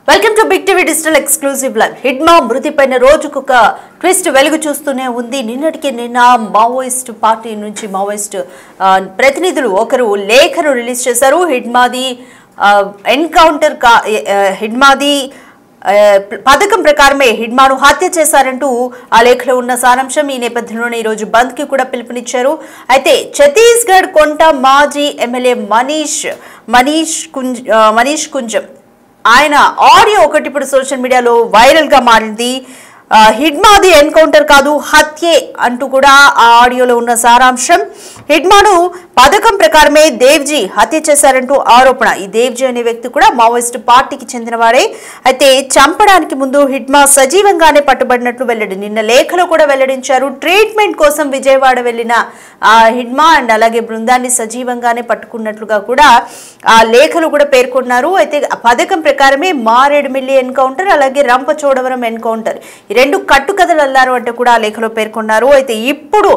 Welcome to big TV digital exclusive live. Hidma మృతిపైన రోజుకొక twist వెలుగు చూస్తూనే ఉంది. నిన్న మావోయిస్ట్ పార్టీ నుంచి మావోయిస్ట్ ప్రతినిధులు ఒకరు లేఖను రిలీజ్ చేశారు. హిడ్మాది ఎన్కౌంటర్ హిడ్మాది పథకం ప్రకారమే హిడ్మాను హత్య చేశారంటూ ఆ లేఖలో ఉన్న సారాంశం. ఈ నేపథ్యంలోనే ఈరోజు బంద్ కి కూడా పిలుపునిచ్చారు. అయితే ఛత్తీస్గఢ్ కొంట మాజీ ఎమ్మెల్యే మనీష్ కుంజం ఆయన ఆడియో ఒకటి ఇప్పుడు సోషల్ మీడియాలో వైరల్ గా మారింది. హిడ్మాది ఎన్కౌంటర్ కాదు హత్యే అంటూ కూడా ఆ ఆడియోలో ఉన్న సారాంశం. హిడ్మాను పథకం ప్రకారమే దేవ్జీ హత్య చేశారంటూ ఆరోపణ. ఈ దేవ్జీ అనే వ్యక్తి కూడా మావోయిస్టు పార్టీకి చెందినవాడే. అయితే చంపడానికి ముందు హిడ్మా సజీవంగానే పట్టుబడినట్లు వెల్లడి నిన్న లేఖలో కూడా వెల్లడించారు. ట్రీట్మెంట్ కోసం విజయవాడ వెళ్లిన హిడ్మా అండ్ అలాగే బృందాన్ని సజీవంగానే పట్టుకున్నట్లుగా కూడా ఆ లేఖలు కూడా పేర్కొన్నారు. అయితే పథకం ప్రకారమే మారేడుమిల్లి ఎన్కౌంటర్ అలాగే రంపచోడవరం ఎన్కౌంటర్ రెండు కట్టుకథలు అల్లారు అంటే కూడా ఆ లేఖలో పేర్కొన్నారు. అయితే ఇప్పుడు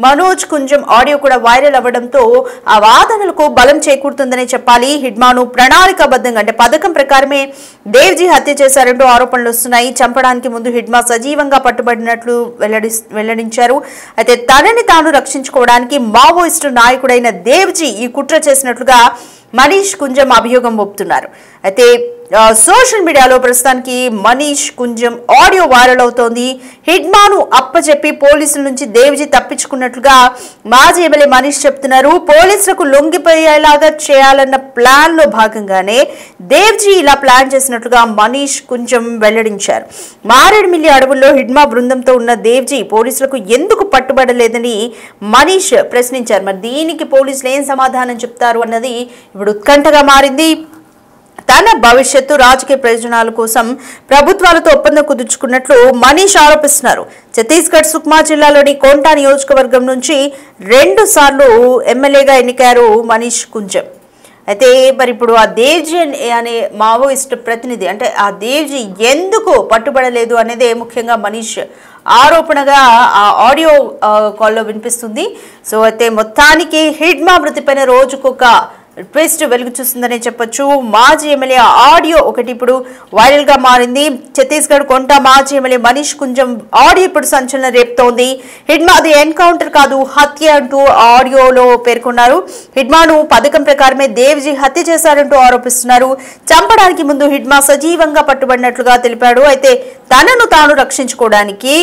మనోజ్ కుంజం ఆడియో కూడా వైరల్ అవ్వడంతో ఆ వాదనలకు బలం చేకూరుతుందనే చెప్పాలి. హిడ్మాను ప్రణాళికాబద్ధంగా అంటే పథకం ప్రకారమే దేవ్జీ హత్య చేశారంటూ ఆరోపణలు వస్తున్నాయి. చంపడానికి ముందు హిడ్మా సజీవంగా పట్టుబడినట్లు వెల్లడించారు. అయితే తనని తాను రక్షించుకోవడానికి మావోయిస్టు నాయకుడైన దేవ్జీ ఈ కుట్ర చేసినట్లుగా మనీష్ కుంజం అభియోగం మోపుతున్నారు. అయితే సోషల్ మీడియాలో ప్రస్తుతానికి మనీష్ కుంజం ఆడియో వైరల్ అవుతోంది. హిడ్మాను అప్పచెప్పి పోలీసుల నుంచి దేవ్జీ తప్పించుకున్నట్లుగా మాజీ ఎమ్మెల్యే మనీష్ చెప్తున్నారు. పోలీసులకు లొంగిపోయేలాగా చేయాలన్న ప్లాన్ లో భాగంగానే దేవ్జీ ఇలా ప్లాన్ చేసినట్లుగా మనీష్ కుంజం వెల్లడించారు. మారేడుమిల్లి అడవుల్లో హిడ్మా బృందంతో ఉన్న దేవ్జీ పోలీసులకు ఎందుకు పట్టుబడలేదని మనీష్ ప్రశ్నించారు. మరి దీనికి పోలీసులు ఏం సమాధానం చెప్తారు అన్నది ఇప్పుడు ఉత్కంఠగా మారింది. తన భవిష్యత్తు రాజకీయ ప్రయోజనాల కోసం ప్రభుత్వాలతో ఒప్పందం కుదుర్చుకున్నట్లు మనీష్ ఆరోపిస్తున్నారు. ఛత్తీస్గఢ్ సుక్మా జిల్లాలోని కోంటా నియోజకవర్గం నుంచి 2 సార్లు ఎమ్మెల్యేగా ఎన్నికారు మనీష్ కుంజం. అయితే మరి ఇప్పుడు ఆ దేవ్జీ అనే మావోయిస్ట్ ప్రతినిధి అంటే ఆ దేవ్జీ ఎందుకు పట్టుబడలేదు అనేదే ముఖ్యంగా మనీష్ ఆరోపణగా ఆ ఆడియో కాల్లో వినిపిస్తుంది. సో అయితే మొత్తానికి హిడ్మా మృతిపైన రోజుకొక ట్విస్ట్ వెలుగు చూస్తుందనే చెప్పొచ్చు. మాజీ ఎమ్మెల్యే ఆడియో ఒకటి ఇప్పుడు వైరల్ గా మారింది. ఛత్తీస్గఢ్ కొంట మాజీ ఎమ్మెల్యే మనీష్ కుంజం ఆడియో ఇప్పుడు సంచలనం రేపుతోంది. హిడ్మాది ఎన్కౌంటర్ కాదు హత్య అంటూ ఆడియోలో పేర్కొన్నారు. హిడ్మాను పథకం ప్రకారమే దేవ్జీ హత్య చేశారంటూ ఆరోపిస్తున్నారు. చంపడానికి ముందు హిడ్మా సజీవంగా పట్టుబడినట్లుగా తెలిపాడు. అయితే తనను తాను రక్షించుకోవడానికి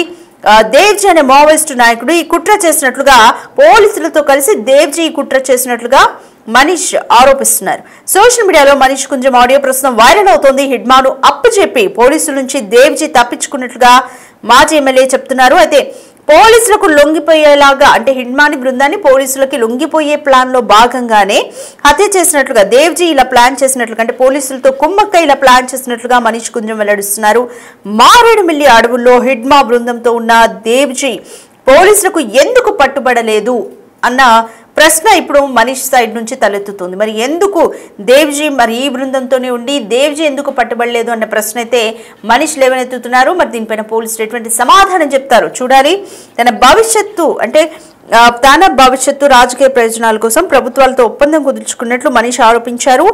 దేవ్జీ అనే మావోయిస్టు నాయకుడు ఈ కుట్ర చేసినట్లుగా పోలీసులతో కలిసి దేవ్జీ ఈ కుట్ర చేసినట్లుగా మనీష్ ఆరోపిస్తున్నారు. సోషల్ మీడియాలో మనీష్ కుంజం ఆడియో ప్రస్తుతం వైరల్ అవుతోంది. హిడ్మాను అప్పచెప్పి పోలీసుల నుంచి దేవ్జీ తప్పించుకున్నట్లుగా మాజీ ఎమ్మెల్యే చెప్తున్నారు. అయితే పోలీసులకు లొంగిపోయేలాగా అంటే హిడ్మాని బృందాన్ని పోలీసులకి లొంగిపోయే ప్లాన్ లో భాగంగానే హత్య చేసినట్లుగా దేవ్జీ ఇలా ప్లాన్ చేసినట్లుగా అంటే పోలీసులతో కుమ్మక్క ఇలా ప్లాన్ చేసినట్లుగా మనీష్ కుంజం వెల్లడిస్తున్నారు. మారేడుమిల్లి అడవుల్లో హిడ్మా బృందంతో ఉన్న దేవ్జీ పోలీసులకు ఎందుకు పట్టుబడలేదు అన్న ప్రశ్న ఇప్పుడు మనీష్ సైడ్ నుంచి తలెత్తుతుంది. మరి ఎందుకు దేవ్జీ మరి ఈ బృందంతోనే ఉండి దేవ్జీ ఎందుకు పట్టుబడలేదు అన్న ప్రశ్న అయితే మనీష్ లేవనెత్తుతున్నారు. మరి దీనిపైన పోలీసులు ఎటువంటి సమాధానం చెప్తారు చూడాలి. తన భవిష్యత్తు రాజకీయ ప్రయోజనాల కోసం ప్రభుత్వాలతో ఒప్పందం కుదుర్చుకున్నట్లు మనీష్ ఆరోపించారు.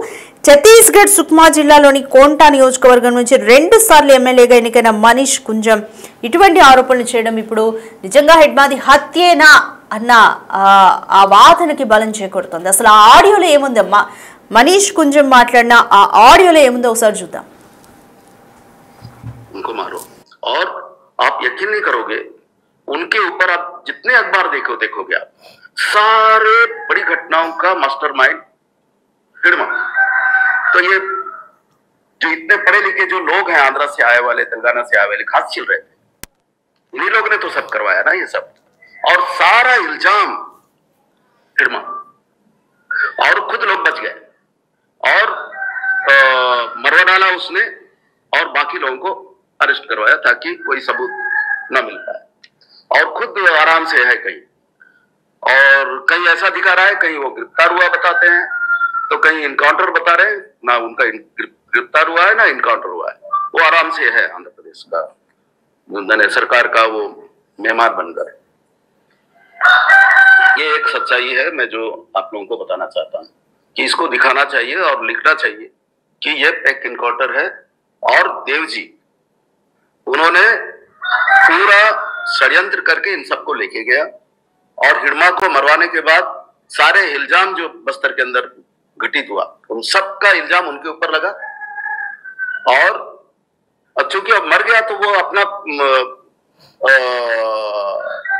ఛత్తీస్గఢ్ సుక్మా జిల్లాలోని కోంటా నియోజకవర్గం నుంచి 2 సార్లు ఎమ్మెల్యేగా ఎన్నికైన మనీష్ కుంజం ఇటువంటి ఆరోపణలు చేయడం ఇప్పుడు నిజంగా హిడ్మాది హత్యేనా అన్న ఆ వాదనకి బలం చేకూరుతుంది. అసలు ఆ ఆడియోలో ఏముందమ్మా మనీష్ కుంజం మాట్లాడిన ఆ ఆడియోలో ఏముందో ఒకసారి చూద్దాం. और आप यकीन नहीं करोगे उनके ऊपर आप जितने अखबार देखोगे आप सारे बड़ी घटनाओं का मास्टरमाइंड हिडमा। तो ये जो इतने पढ़े लिखे जो लोग हैं आंध्रा से आए वाले तेलंगाना से आए वाले खास चिल रहे थे इन्हीं लोगों ने तो सब करवाया ना ये सब और सारा इल्जाम हिडमा और खुद लोग बच गए और मरवा डाला उसने और बाकी लोगों को अरेस्ट करवाया ताकि कोई सबूत न मिल पाए और खुद आराम से है कहीं और कहीं ऐसा दिखा रहा है कहीं वो गिरफ्तार हुआ बताते हैं तो कहीं इनकाउंटर बता रहे हैं ना उनका गिरफ्तार हुआ है ना इनकाउंटर हुआ है वो आराम से है आंध्र प्रदेश का सरकार का वो मेहमान बनकर। ये एक सच्चाई है मैं जो आप लोगों को बताना चाहता हूँ कि इसको दिखाना चाहिए और लिखना चाहिए कि ये एक इनकाउंटर है और देव जी, उन्होंने पूरा षड्यंत्र करके इन सबको लेके गया और हिडमा को मरवाने के बाद सारे इल्जाम जो बस्तर के अंदर घटित हुआ उन सबका इल्जाम उनके ऊपर लगा। और चूंकि अब मर गया तो वो अपना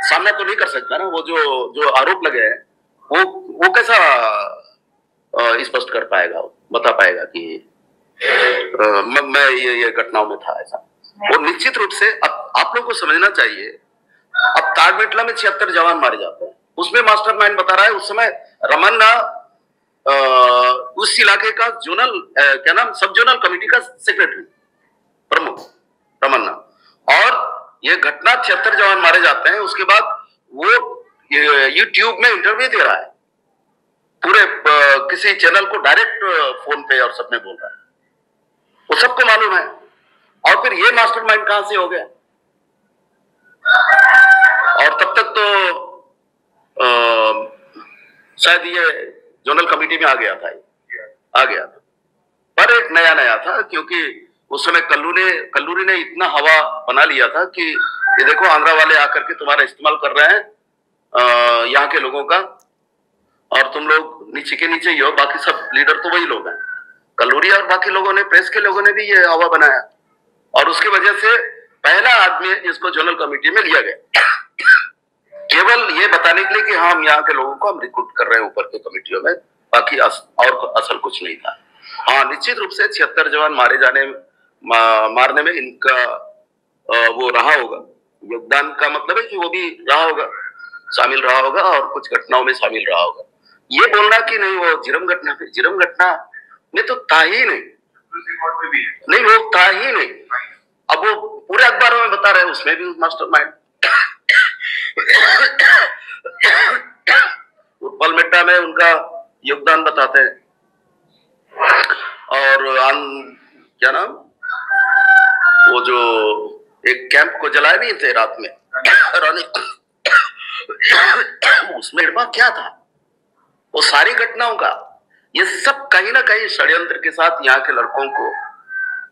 सामना तो नहीं कर सकता ना, वो जो आरोप लगे हैं वो कैसा स्पष्ट कर पाएगा, बता पाएगा कि मैं ये घटनाओं में था ऐसा। वो निश्चित रूप से अब आप लोगों को समझना चाहिए, अब तारमेटला में 76 जवान मारे जाते हैं, उसमें मास्टरमाइंड बता रहा है उस समय रमन्ना उस इलाके का जोनल क्या नाम सब जोनल कमेटी का सेक्रेटरी प्रमुख रमन्ना, और ये घटना 76 जवान मारे जाते हैं। उसके बाद वो यूट्यूब में इंटरव्यू दे रहा है, पूरे किसी चैनल को डायरेक्ट फोन पे और सब में बोल रहा है, वो सबको मालूम है। और फिर ये मास्टरमाइंड कहां से हो गया? और तब तक तो शायद ये जोनल कमेटी में आ गया था, पर एक नया था, क्योंकि उस समय कल्लूरी ने इतना हवा बना लिया था कि ये देखो आंध्रा वाले आकर के तुम्हारा इस्तेमाल कर रहे हैं यहाँ के लोगों का, और तुम लोग नीचे के नीचे ही हो, बाकी सब लीडर तो वही लोग हैं। कल्लूरी और बाकी लोगों ने, प्रेस के लोगों ने भी ये हवा बनाया, और उसकी वजह से पहला आदमी इसको जोनल कमेटी में लिया गया, केवल ये बताने के लिए कि हाँ हम यहाँ के लोगों को हम रिक्रूट कर रहे हैं ऊपर के कमेटियों में, बाकी और असल कुछ नहीं था। हाँ, निश्चित रूप से 76 जवान मारने में इनका वो रहा होगा योगदान, का मतलब है कि वो भी रहा होगा, शामिल रहा होगा और कुछ घटनाओं में शामिल रहा होगा। ये बोलना कि नहीं वो जिरम घटना में तो था ही नहीं, वो था ही नहीं। अब वो पूरे अखबारों में बता रहे हैं, उसमें भी मास्टरमाइंड उत्पल मेट्टा में उनका योगदान बताते हैं, और क्या नाम वो जो एक कैंप को जलाए नहीं थे रात में उसमें हिडमा क्या था, वो सारी घटनाओं का ये सब कहीं ना कहीं षड्यंत्र के साथ यहाँ के लड़कों को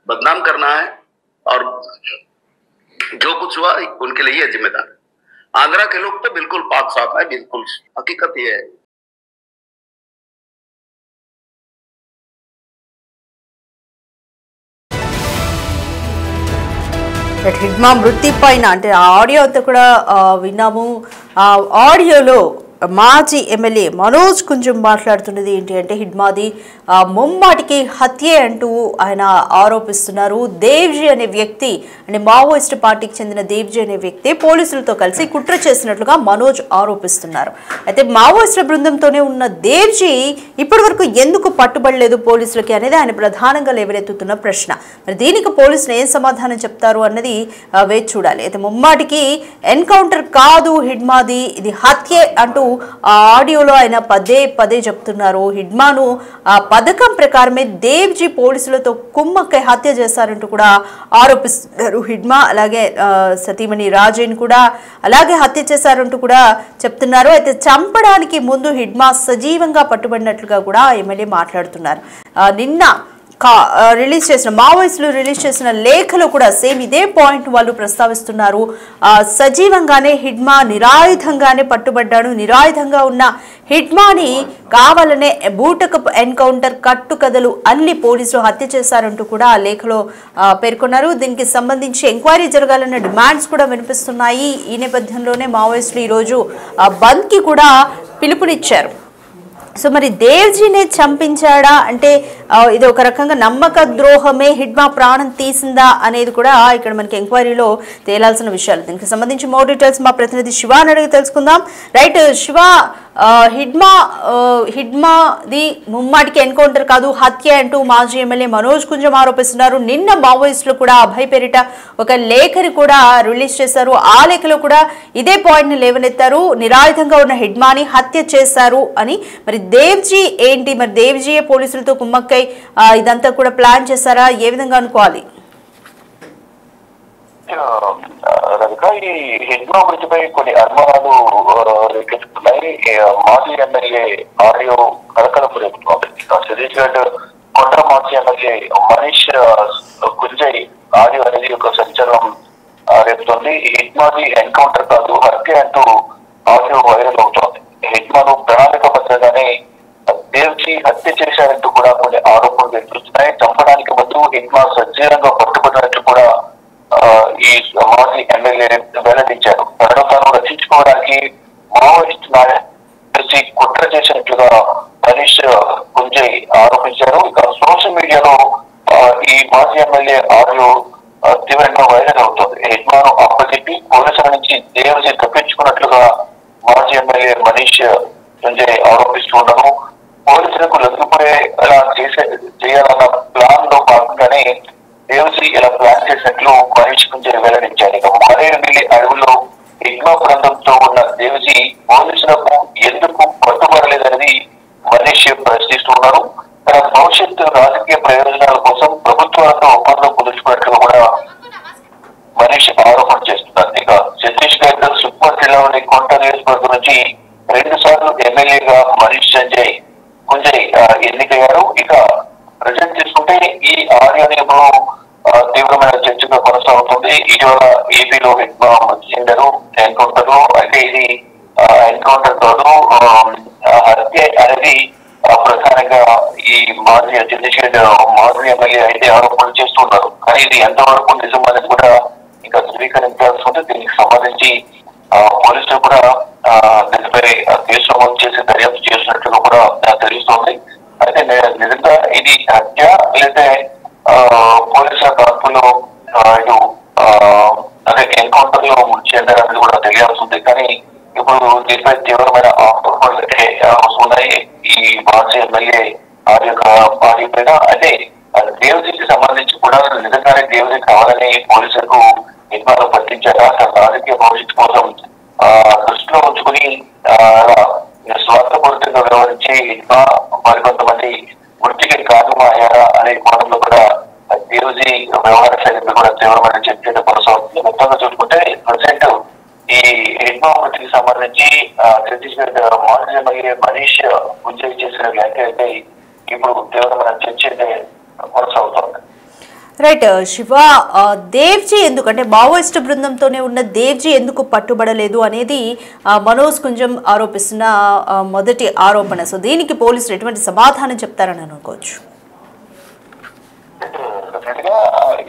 बदनाम करना है, और जो कुछ हुआ उनके लिए ये जिम्मेदार है। आंध्रा के लोग तो बिल्कुल पाक साफ है, बिल्कुल हकीकत ये है। హిడ్మా మృతి పైన అంటే ఆడియో అంతా కూడా విన్నాము. ఆ ఆడియోలో మాజీ ఎమ్మెల్యే మనోజ్ కుంజం మాట్లాడుతున్నది ఏంటి అంటే హిడ్మాది ముమ్మాటికి హత్యే అంటూ ఆయన ఆరోపిస్తున్నారు. దేవ్జీ అనే వ్యక్తి అంటే మావోయిస్ట్ పార్టీకి చెందిన దేవ్జీ అనే వ్యక్తి పోలీసులతో కలిసి కుట్ర చేసినట్లుగా మనోజ్ ఆరోపిస్తున్నారు. అయితే మావోయిస్టుల బృందంతోనే ఉన్న దేవ్జీ ఇప్పటి వరకు ఎందుకు పట్టుబడలేదు పోలీసులకి అనేది ఆయన ప్రధానంగా లేవనెత్తుతున్న ప్రశ్న. మరి దీనికి పోలీసులు ఏం సమాధానం చెప్తారు అన్నది వేచి చూడాలి. అయితే ముమ్మాటికి ఎన్కౌంటర్ కాదు హిడ్మాది, ఇది హత్యే అంటూ ఆ ఆడియోలో ఆయన పదే చెప్తున్నారు. హిడ్మాను ఆ పథకం ప్రకారమే దేవ్జీ పోలీసులతో కుమ్మక్కై హత్య చేశారంటూ కూడా ఆరోపిస్తున్నారు. హిడ్మా అలాగే సతీమణి రాజేన్ కూడా అలాగే హత్య చేశారంటూ కూడా చెప్తున్నారు. అయితే చంపడానికి ముందు హిడ్మా సజీవంగా పట్టుబడినట్లుగా కూడా ఎమ్మెల్యే మాట్లాడుతున్నారు. నిన్న రిలీజ్ చేసిన మావోయిస్టులు రిలీజ్ చేసిన లేఖలో కూడా సేమ్ ఇదే పాయింట్ వాళ్ళు ప్రస్తావిస్తున్నారు. సజీవంగానే హిడ్మా నిరాయుధంగానే పట్టుబడ్డాడు, నిరాయుధంగా ఉన్న హిడ్మాని కావాలనే బూటకపు ఎన్కౌంటర్ కట్టుకథలు అల్లి పోలీసులు హత్య చేశారంటూ కూడా ఆ లేఖలో పేర్కొన్నారు. దీనికి సంబంధించి ఎంక్వైరీ జరగాలన్న డిమాండ్స్ కూడా వినిపిస్తున్నాయి. ఈ నేపథ్యంలోనే మావోయిస్టులు ఈరోజు బంద్కి కూడా పిలుపునిచ్చారు. సో మరి దేవ్జీనే చంపించాడా అంటే ఇది ఒక రకంగా నమ్మక ద్రోహమే, హిడ్మా ప్రాణం తీసిందా అనేది కూడా ఇక్కడ మనకి ఎంక్వైరీలో తేలాల్సిన విషయాలు. దీనికి సంబంధించి మోర్ డీటెయిల్స్ మా ప్రతినిధి శివాని అడిగి తెలుసుకుందాం. రైట్ శివ, హిడ్మాది ముమ్మాటికి ఎన్కౌంటర్ కాదు హత్య అంటూ మాజీ ఎమ్మెల్యే మనోజ్ కుంజం ఆరోపిస్తున్నారు. నిన్న మావోయిస్టులు కూడా అభయ్ పేరిట ఒక లేఖని కూడా రిలీజ్ చేశారు. ఆ లేఖలో కూడా ఇదే పాయింట్ ని లేవనెత్తారు, నిరాయుధంగా ఉన్న హిడ్మాని హత్య చేశారు అని. మరి దేవ్జీ ఏంటి, మరి దేవ్జీయే పోలీసులతో కుమ్మక్కై ఇదంతా కూడా ప్లాన్ చేశారా, ఏ విధంగా అనుకోవాలి? రవిక, ఈ హిడ్మా మృతిపై కొన్ని అనుమానాలు రేకెత్తుతున్నాయి. మాజీ ఎమ్మెల్యే ఆడియో కలకలం రేపుతోంది. ఛత్తీస్గఢ్ కొండ మాజీ ఎమ్మెల్యే మనీష్ కుంజయ్ ఆడియో అనేది ఒక సంచలనం రేపుతోంది. హిడ్మాది ఎన్కౌంటర్ కాదు హత్య అంటూ ఆడియో వైరల్ అవుతోంది. హిడ్మాను ప్రణాళికబద్ధంగానే దేవ్జీ హత్య చేశారంటూ కూడా కొన్ని ఆరోపణలు ఎదురుస్తున్నాయి. చంపడానికి ముందు హిడ్మా సజీవంగా పట్టుకున్నట్లు కూడా ఈ మాజీ ఎమ్మెల్యే వెల్లడించారు. తనను తాను రక్షించుకోవడానికి మావోయిస్ట్ కలిసి కుట్ర చేసినట్లుగా మనీష్ కుంజయ్ ఆరోపించారు. ఇక సోషల్ మీడియాలో ఈ మాజీ ఎమ్మెల్యే ఆడియో తీవ్రంగా వైరల్ అవుతుంది. హిడ్మాను అప్పచెప్పి పోలీసుల నుంచి దేవ్జీ తప్పించుకున్నట్లుగా మాజీ ఎమ్మెల్యే మనీష్ కుంజయ్ ఆరోపిస్తున్నారు. పోలీసులకు లొంగిపోయేలా చేయాలన్న ప్లాన్ లో భాగంగానే దేవ్జీ ఇలా ప్లాన్ చేసినట్లు మనీష్ కుంజయ్ వెల్లడించారు. ఇక మారేడుమిల్లి అడవుల్లో హిడ్మా బృందంతో ఉన్న దేవ్జీ పోలీసులకు ఎందుకు పట్టుబడలేదనేది మనీష్ ప్రశ్నిస్తున్నారు. తన భవిష్యత్తు రాజకీయ ప్రయోజనాల కోసం ప్రభుత్వాలతో ఒప్పందం కుదుర్చుకున్నట్లుగా కూడా మనీష్ ఆరోపణ చేస్తున్నారు. ఇక ఛత్తీస్గఢ్ సుక్మా జిల్లాలోని కొంట నియోజకవర్గం నుంచి 2 సార్లు ఎమ్మెల్యేగా మనీష్ కుంజయ్ ఎన్నికయ్యారు. ఇక ప్రజెంట్ తీసుకుంటే ఈ ఆడియో తీవ్రమైన చర్చగా కొనసాగుతుంది. ఇటీవల ఏపీలో హిడ్మా మృతి చెందారు ఎన్కౌంటర్ లో. అయితే ఇది ఎన్కౌంటర్ కాదు హత్య అనేది ప్రధానంగా ఈ మాజీ ఛత్తీస్గఢ్ మాజీ ఎమ్మెల్యే అయితే ఆరోపణలు చేస్తున్నారు. కానీ ఇది ఎంతవరకు నిజం అనేది కూడా ఇంకా ధృవీకరించాల్సి ఉంటుంది. దీనికి సంబంధించి పోలీసులు కూడా దీనిపై కేసు నమోదు చేసి దర్యాప్తు చేసినట్లుగా కూడా తెలుస్తోంది. అయితే నిజంగా ఇది హత్య లేదా పోలీసుల కాల్పుల్లో ఇటు అదే ఎన్కౌంటర్ లో మృతి చెందారనేది కూడా తెలియాల్సి ఉంది. కానీ ఇప్పుడు దీనిపై తీవ్రమైన ఆరోపణలు వస్తున్నాయి ఈ మాజీ ఎమ్మెల్యే ఆడియో పైన. అయితే దేవ్జీకి సంబంధించి కూడా నిజంగానే దేవ్జీ కావాలని పోలీసులకు హిడ్మాలో పట్టించారా, తన రాజకీయ భవిష్యత్తు కోసం దృష్టిలో ఉంచుకుని స్వార్థపూరితంగా వ్యవహరించి హిడ్మా మరికొంతమంది మృతికి కారణమయ్యారా అనే కోణంలో కూడా దేవ్జీ వ్యవహార శైలిపై కూడా తీవ్రమైన చర్చ కొనసాగుతుంది. మొత్తంగా చూసుకుంటే ప్రజెంట్ ఈ హిడ్మా మృతికి సంబంధించి ఛత్తీస్గఢ్ మాజీ ఎమ్మెల్యే మనీష్ కుంజయ్ చేసిన వ్యాఖ్య అయితే ఇప్పుడు తీవ్రమైన చర్చ అయితే కొనసాగుతోంది. రైట్ శివ, దేవ్జీ ఎందుకంటే మావోయిస్ట్ బృందంతోనే ఉన్న దేవ్జీ ఎందుకు పట్టుబడలేదు అనేది మనోజ్ కుంజం ఆరోపిస్తున్న మొదటి ఆరోపణ. సో దీనికి పోలీసులు ఎటువంటి సమాధానం చెప్తారని అనుకోవచ్చు?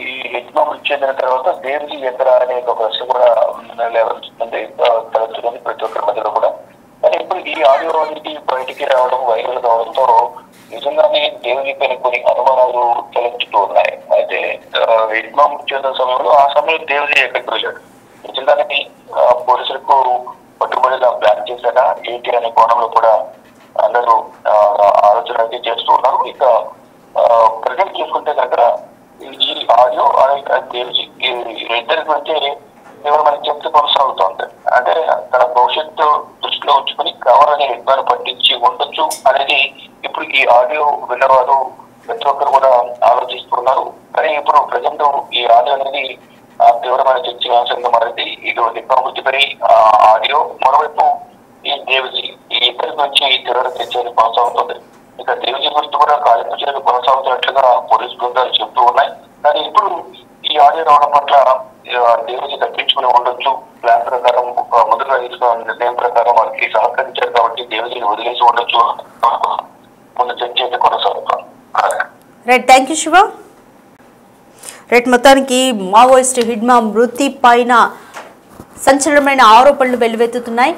ఈ హిడ్మా మృతి చెందిన తర్వాత దేవ్జీ ఎక్కడ అనే ఒక ప్రశ్న కూడా లేవనుంది తలెత్తుతుంది ప్రతి ఒక్కరి మధ్యలో కూడా. కానీ ఇప్పుడు ఈ ఆడియో అనేది బయటికి రావడం వైరల్ కావడంతో నిజంగానే దేవ్జీ పైన కొన్ని అనుమానాలు తలెత్తుతూ ఉన్నాయి. అయితే హిడ్మా మృతి చెందిన సమయంలో ఆ సమయంలో దేవ్జీ ఎక్కడికి వెళ్ళాడు, నిజంగానే పోలీసులకు పట్టుబడిలా ప్లాన్ చేశాడా ఏంటి అనే కోణంలో కూడా అందరూ ఆలోచన అయితే చేస్తూ ఉన్నారు. ఇక ప్రజెంట్ చూసుకుంటే కనుక ఈ ఆడియో దేవ్జీ ఇద్దరికి వచ్చే తీవ్రమైన చర్చ కొనసాగుతోంది. అంటే తన భవిష్యత్తు దృష్టిలో ఉంచుకుని కావాలని హిడ్మాను పట్టించి ఉండొచ్చు అనేది ఇప్పుడు ఈ ఆడియో విన్నవారు ప్రతి ఒక్కరు కూడా ఆలోచిస్తున్నారు. కానీ ఇప్పుడు ప్రజెంట్ ఈ ఆడియో అనేది తీవ్రమైన చర్చగా మారింది. ఇటు హిడ్మా మృతిపై ఆడియో, మరోవైపు ఈ దేవ్జీ, ఈ ఇద్దరి నుంచి తీవ్ర చర్చ కొనసాగుతుంది. ఇక దేవ్జీ గురించి కూడా కాలింపు చర్యలు కొనసాగుతున్నట్లుగా పోలీసు బృందాలు చెబుతూ ఉన్నాయి. కానీ ఇప్పుడు ఈ ఆడియో రావడం పట్ల దేవ్జీ తప్పించుకుని ఉండొచ్చు, ప్లాన్ ప్రకారం ముందుగా తీసుకున్న నిర్ణయం ప్రకారం వాళ్ళకి సహకరించారు కాబట్టి దేవ్జీని వదిలేసి ఉండొచ్చు ముందు చర్చ అయితే కొనసాగుతాం. Right, thank you Shiva. Right, మొత్తానికి మావోయిస్ట్ హిడ్మా మృతి పైన సంచలనమైన ఆరోపణలు వెల్లువెత్తుతున్నాయి.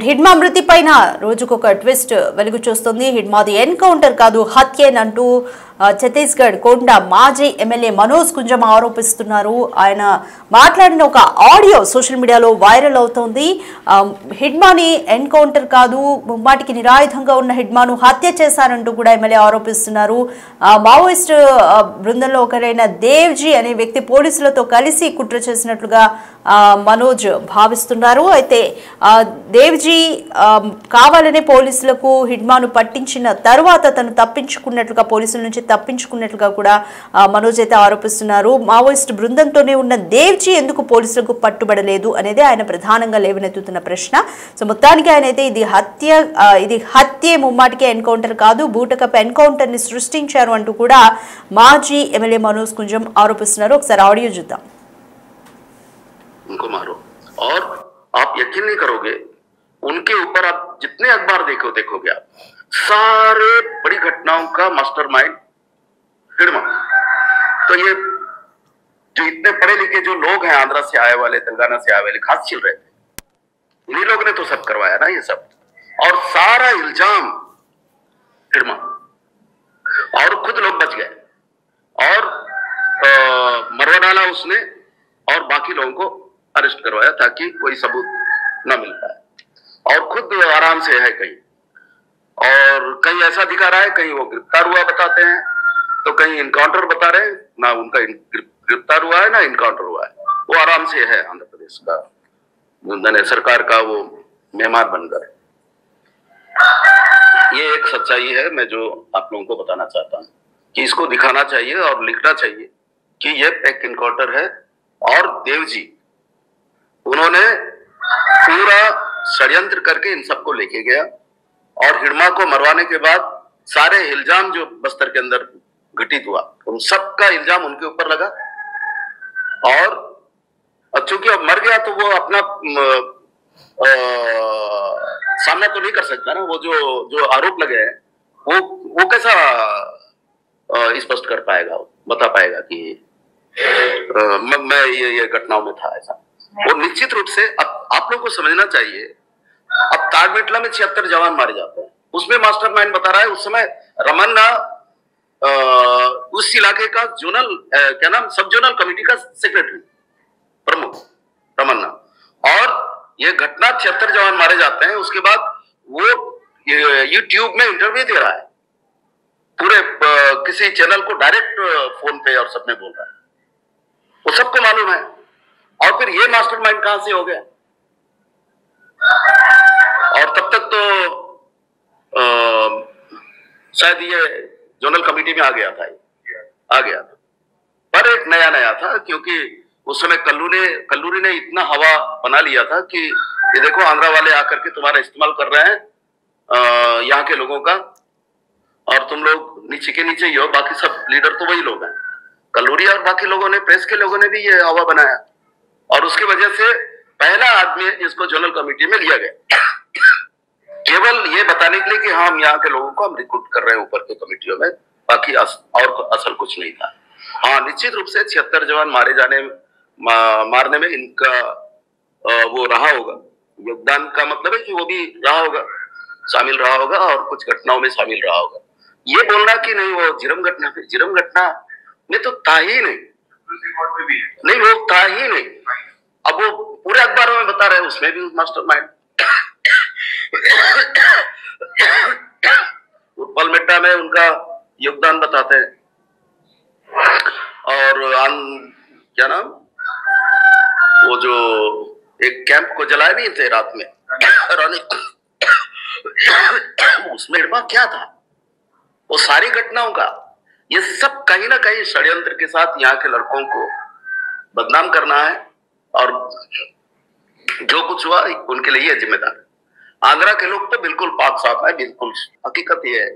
హిడ్మా మృతి పైన రోజుకొక ట్విస్ట్ వెలుగు చూస్తుంది. హిడ్మాది ఎన్కౌంటర్ కాదు హత్యేనంటూ ఛత్తీస్గఢ్ కొండ మాజీ ఎమ్మెల్యే మనోజ్ కుంజం ఆరోపిస్తున్నారు. ఆయన మాట్లాడిన ఒక ఆడియో సోషల్ మీడియాలో వైరల్ అవుతోంది. హిడ్మాని ఎన్కౌంటర్ కాదు, ముమ్మాటికి నిరాయుధంగా ఉన్న హిడ్మాను హత్య చేశారంటూ కూడా ఎమ్మెల్యే ఆరోపిస్తున్నారు. మావోయిస్ట్ బృందంలో ఒకరైన దేవ్జీ అనే వ్యక్తి పోలీసులతో కలిసి కుట్ర చేసినట్లుగా మనోజ్ భావిస్తున్నారు. అయితే దేవ్జీ కావాలనే పోలీసులకు హిడ్మాను పట్టించిన తర్వాత తను తప్పించుకున్నట్లుగా, పోలీసుల నుంచి తప్పించుకున్నట్లుగా కూడా మనోజ్ అయితే ఆరోపిస్తున్నారు. మావోయిస్ట్ బృందంతోనే ఉన్న దేవ్జీ ఎందుకు పోలీసులకు పట్టుబడలేదు అనేది ఆయన ప్రధానంగా లేవనెత్తుతున్న ప్రశ్న. సో మొత్తానికి ఆయన అయితే ఇది హత్యే, ముమ్మాటికే ఎన్కౌంటర్ కాదు, బూటకపు ఎన్కౌంటర్ ని సృష్టించారు అంటూ కూడా మాజీ ఎమ్మెల్యే మనోజ్ కుంజం ఆరోపిస్తున్నారు. ఒకసారి ఆడియో చూద్దాం. उनको मारो और आप यकीन नहीं करोगे, उनके ऊपर आप जितने अखबार देखोगे आप, सारे बड़ी घटनाओं का मास्टरमाइंड हिडमा। तो ये जो इतने पढ़े लिखे जो लोग हैं, आंध्रा से आए वाले, तेलंगाना से आए वाले, घास छिल रहे थे, इन्हीं लोग ने तो सब करवाया ना ये सब, और सारा इल्जाम हिडमा, और खुद लोग बच गए और मरवा डाला उसने और बाकी लोगों को अरेस्ट करवाया ताकि कोई सबूत न मिल पाए, और खुद आराम से है कहीं, और कहीं ऐसा दिखा रहा है, कहीं वो गिरफ्तार हुआ बताते हैं, तो कहीं इनकाउंटर बता रहे हैं, ना उनका गिरफ्तार हुआ है ना इनकाउंटर हुआ है, वो आराम से है आंध्र प्रदेश का सरकार का वो मेहमान बनकर। ये एक सच्चाई है मैं जो आप लोगों को बताना चाहता हूँ कि इसको दिखाना चाहिए और लिखना चाहिए कि ये एक इनकाउंटर है, और देवजी उन्होंने पूरा षड्यंत्र करके इन सबको लेके गया, और हिडमा को मरवाने के बाद सारे इल्जाम जो बस्तर के अंदर घटित हुआ उन सबका इल्जाम उनके ऊपर लगा, और चूंकि अब मर गया तो वो अपना सामना तो नहीं कर सकता ना, वो जो आरोप लगे हैं वो कैसा स्पष्ट कर पाएगा, बता पाएगा कि मैं ये घटनाओं में था ऐसा। वो निश्चित रूप से अब आप लोगों को समझना चाहिए, अब ताड़मेटला में 76 जवान मारे जाते हैं, उसमें मास्टरमाइंड बता रहा है उस समय रमन्ना उस इलाके का जोनल क्या नाम सब जोनल कमेटी का सेक्रेटरी प्रमुख रमन्ना, और ये घटना 76 जवान मारे जाते हैं, उसके बाद वो यूट्यूब में इंटरव्यू दे रहा है, पूरे किसी चैनल को डायरेक्ट फोन पे और सब में बोल रहा है, वो सबको मालूम है, और फिर ये मास्टरमाइंड कहां से हो गया, और तब तक तो शायद ये जोनल कमेटी में आ गया था, पर एक नया था, क्योंकि उस समय कल्लूरी ने इतना हवा बना लिया था कि ये देखो आंध्रा वाले आकर के तुम्हारा इस्तेमाल कर रहे हैं यहाँ के लोगों का, और तुम लोग नीचे के नीचे ही हो, बाकी सब लीडर तो वही लोग हैं। कल्लूरी और बाकी लोगों ने, प्रेस के लोगों ने भी ये हवा बनाया, और उसकी वजह से पहला आदमी इसको जोनल कमेटी में लिया गया, केवल ये बताने के लिए कि हम यहाँ के लोगों को हम रिक्रूट कर रहे हैं ऊपर के कमेटियों में, बाकी और असल कुछ नहीं था। हाँ, निश्चित रूप से 76 जवान मारने में इनका वो रहा होगा योगदान, का मतलब है कि वो भी रहा होगा, शामिल रहा होगा, और कुछ घटनाओं में शामिल रहा होगा। ये बोलना कि नहीं वो जिरम घटना में तो था ही नहीं, वो था ही नहीं। अब वो पूरे अखबारों में बता रहे हैं, उसमें भी मास्टरमाइंड उत्पल मेट्टा में उनका योगदान बताते हैं, और क्या नाम वो जो एक कैंप को जलाए नहीं थे रात में उसमें हिडमा क्या था, वो सारी घटनाओं का ये सब कहीं ना कहीं षड्यंत्र के साथ यहाँ के लड़कों को बदनाम करना है, और जो कुछ हुआ उनके लिए जिम्मेदार है। आंध्रा के लोग तो बिल्कुल पाक साफ है, बिल्कुल हकीकत ये है